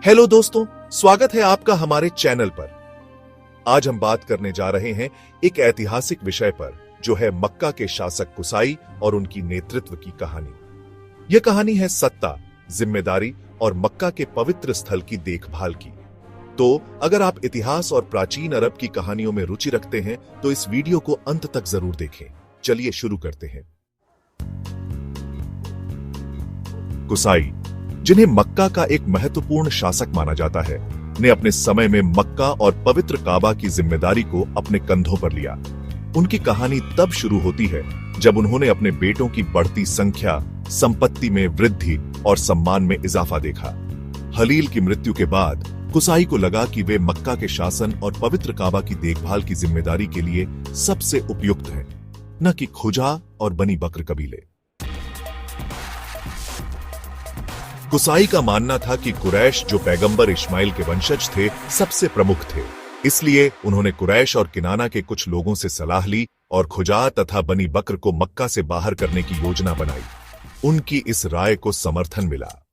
Hello दोस्तों, स्वागत है आपका हमारे चैनल पर। आज हम बात करने जा रहे हैं एक ऐतिहासिक विषय पर, जो है मक्का के शासक कुसाई और उनकी नेतृत्व की कहानी। यह कहानी है सत्ता, जिम्मेदारी और मक्का के पवित्र स्थल की देखभाल की। तो अगर आप इतिहास और प्राचीन अरब की कहानियों में रुचि रखते हैं तो इस वीडियो को अंत तक जरूर देखें। चलिए शुरू करते हैं। कुसाई, जिन्हें मक्का का एक महत्वपूर्ण शासक माना जाता है, ने अपने समय में मक्का और पवित्र काबा की जिम्मेदारी को अपने कंधों पर लिया। उनकी कहानी तब शुरू होती है जब उन्होंने अपने बेटों की बढ़ती संख्या, संपत्ति में वृद्धि और सम्मान में इजाफा देखा। हलील की मृत्यु के बाद कुसाई को लगा कि वे मक्का के शासन और पवित्र काबा की देखभाल की जिम्मेदारी के लिए सबसे उपयुक्त हैं, न कि खुजा और बनी बकर कबीले। कुसाई का मानना था कि कुरैश, जो पैगंबर इस्माइल के वंशज थे, सबसे प्रमुख थे। इसलिए उन्होंने कुरैश और किनाना के कुछ लोगों से सलाह ली और खुजा तथा बनी बकर को मक्का से बाहर करने की योजना बनाई। उनकी इस राय को समर्थन मिला।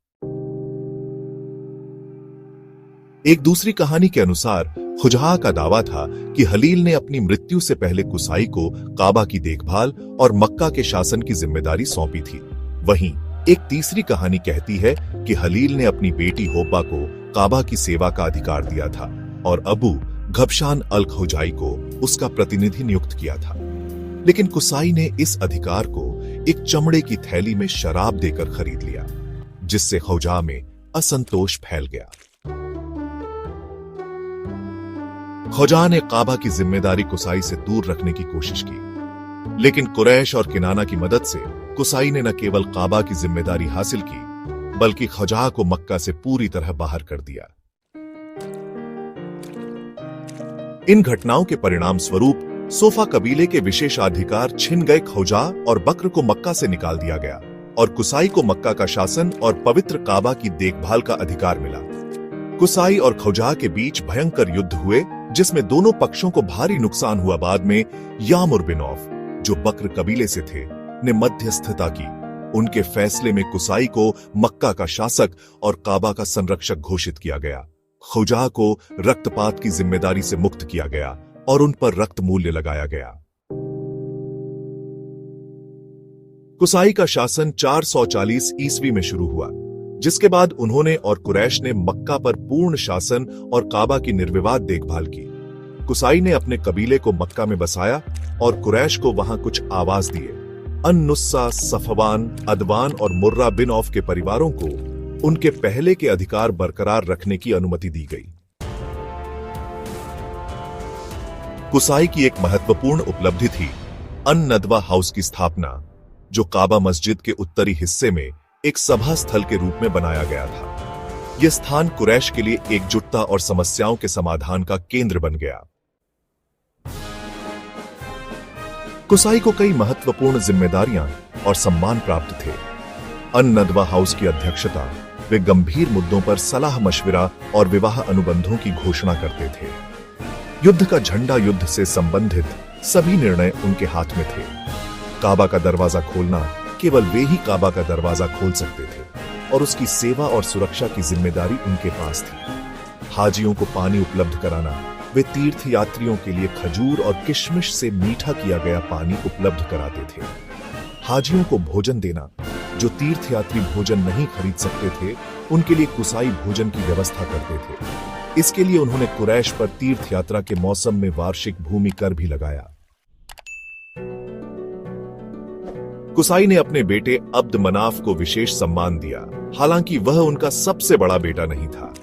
एक दूसरी कहानी के अनुसार खुजा का दावा था कि हलील ने अपनी मृत्यु से पहले कुसाई को काबा की देखभाल और मक्का के शासन की जिम्मेदारी सौंपी थी। वहीं एक तीसरी कहानी कहती है कि हलील ने अपनी बेटी होब्बा को काबा की सेवा का अधिकार दिया था और अबू घबशान अल खुजाई को उसका प्रतिनिधि नियुक्त किया था। लेकिन कुसाई ने इस अधिकार को एक चमड़े की थैली में शराब देकर खरीद लिया, जिससे खुजा में असंतोष फैल गया। खुजा ने काबा की जिम्मेदारी कुसाई से दूर रखने की कोशिश की, लेकिन कुरैश और किनाना की मदद से कुसाई ने न केवल काबा की जिम्मेदारी हासिल की, बल्कि खुजा को मक्का से पूरी तरह बाहर कर दिया। इन घटनाओं के परिणाम स्वरूप सोफा कबीले के विशेषाधिकार छिन गए। खुजा और बकर को मक्का से निकाल दिया गया और कुसाई को मक्का का शासन और पवित्र काबा की देखभाल का अधिकार मिला। कुसाई और खुजा के बीच भयंकर युद्ध हुए, जिसमें दोनों पक्षों को भारी नुकसान हुआ। बाद में यामुर बिन औफ, जो बकर कबीले से थे, ने मध्यस्थता की। उनके फैसले में कुसाई को मक्का का शासक और काबा का संरक्षक घोषित किया गया। खुजा को रक्तपात की जिम्मेदारी से मुक्त किया गया और उन पर रक्त मूल्य लगाया गया। कुसाई का शासन 440 ईस्वी में शुरू हुआ, जिसके बाद उन्होंने और कुरैश ने मक्का पर पूर्ण शासन और काबा की निर्विवाद देखभाल की। कुसाई ने अपने कबीले को मक्का में बसाया और कुरैश को वहां कुछ आवाज दिए। अन-नुस्सा, सफवान, अदवान और मुर्रा बिन औफ के परिवारों को उनके पहले के अधिकार बरकरार रखने की अनुमति दी गई। कुसाई की एक महत्वपूर्ण उपलब्धि थी अन-नदवा हाउस की स्थापना, जो काबा मस्जिद के उत्तरी हिस्से में एक सभा स्थल के रूप में बनाया गया था। यह स्थान कुरैश के लिए एकजुटता और समस्याओं के समाधान का केंद्र बन गया। कुसाई को कई महत्वपूर्ण जिम्मेदारियां और सम्मान प्राप्त थे। अन-नदवा हाउस की अध्यक्षता, वे गंभीर मुद्दों पर सलाह मशविरा और विवाह अनुबंधों की घोषणा करते थे। युद्ध का झंडा, युद्ध से संबंधित सभी निर्णय उनके हाथ में थे। काबा का दरवाजा खोलना, केवल वे ही काबा का दरवाजा खोल सकते थे और उसकी सेवा और सुरक्षा की जिम्मेदारी उनके पास थी। हाजियों को पानी उपलब्ध कराना, वे तीर्थ यात्रियों के लिए खजूर और किशमिश से मीठा किया गया पानी उपलब्ध कराते थे। हाजियों को भोजन देना, जो तीर्थयात्री भोजन नहीं खरीद सकते थे, उनके लिए कुसाई भोजन की व्यवस्था करते थे। इसके लिए उन्होंने कुरैश पर तीर्थ यात्रा के मौसम में वार्षिक भूमि कर भी लगाया। कुसाई ने अपने बेटे अब्द मनाफ को विशेष सम्मान दिया, हालांकि वह उनका सबसे बड़ा बेटा नहीं था।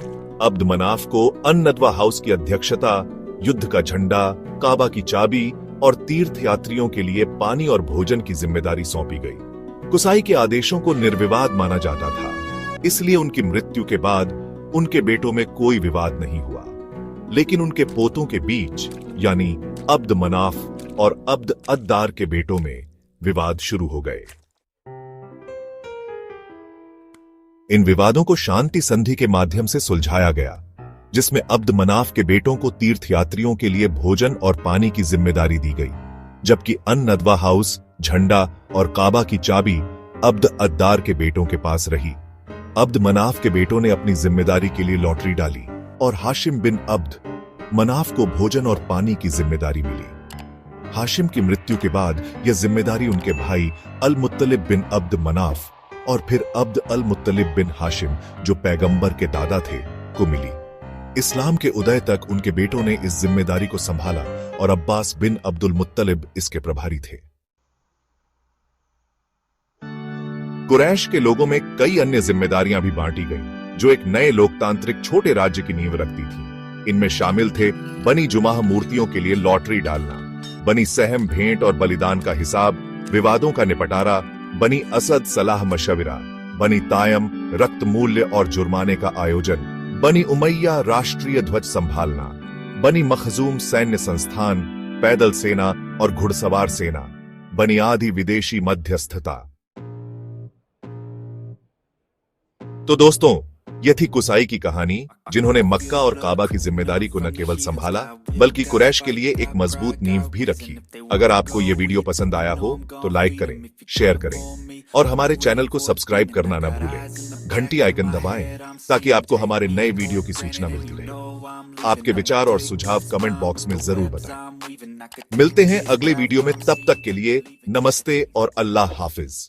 अब्द मनाफ को अन-नदवा हाउस की अध्यक्षता, युद्ध का झंडा, काबा की चाबी और तीर्थ यात्रियों के लिए पानी और भोजन की जिम्मेदारी सौंपी गई। कुसाई के आदेशों को निर्विवाद माना जाता था, इसलिए उनकी मृत्यु के बाद उनके बेटों में कोई विवाद नहीं हुआ। लेकिन उनके पोतों के बीच, यानी अब्द मनाफ और अब्द अद्दार के बेटों में विवाद शुरू हो गए। इन विवादों को शांति संधि के माध्यम से सुलझाया गया, जिसमें अब्द मनाफ के बेटों को तीर्थयात्रियों के लिए भोजन और पानी की जिम्मेदारी दी गई, जबकि अन-नदवा हाउस, झंडा और काबा की चाबी अब्द अद्दार के बेटों के पास रही। अब्द मनाफ के बेटों ने अपनी जिम्मेदारी के लिए लॉटरी डाली और हाशिम बिन अब्द मनाफ को भोजन और पानी की जिम्मेदारी मिली। हाशिम की मृत्यु के बाद यह जिम्मेदारी उनके भाई अल मुत्तलिब बिन अब्द मनाफ और फिर अब्द अल मुत्तलिब बिन हाशिम, जो पैगंबर के दादा थे, को मिली। इस्लाम के उदय तक उनके बेटों ने इस जिम्मेदारी को संभाला और अब्बास बिन अब्दुल मुत्तलिब इसके प्रभारी थे। कुरैश के लोगों में कई अन्य जिम्मेदारियां भी बांटी गईं, जो एक नए लोकतांत्रिक छोटे राज्य की नींव रखती थी। इनमें शामिल थे बनी जुमाह मूर्तियों के लिए लॉटरी डालना, बनी सहम भेंट और बलिदान का हिसाब, विवादों का निपटारा, बनी असद सलाह मशविरा, बनी तायम रक्त मूल्य और जुर्माने का आयोजन, बनी उमैया राष्ट्रीय ध्वज संभालना, बनी मखजूम सैन्य संस्थान, पैदल सेना और घुड़सवार सेना, बनी आदि विदेशी मध्यस्थता। तो दोस्तों, यह थी कुसाई की कहानी, जिन्होंने मक्का और काबा की जिम्मेदारी को न केवल संभाला बल्कि कुरैश के लिए एक मजबूत नींव भी रखी। अगर आपको यह वीडियो पसंद आया हो तो लाइक करें, शेयर करें और हमारे चैनल को सब्सक्राइब करना न भूलें। घंटी आइकन दबाएं ताकि आपको हमारे नए वीडियो की सूचना मिलती रहे। आपके विचार और सुझाव कमेंट बॉक्स में जरूर बताएं। मिलते हैं अगले वीडियो में, तब तक के लिए नमस्ते और अल्लाह हाफिज।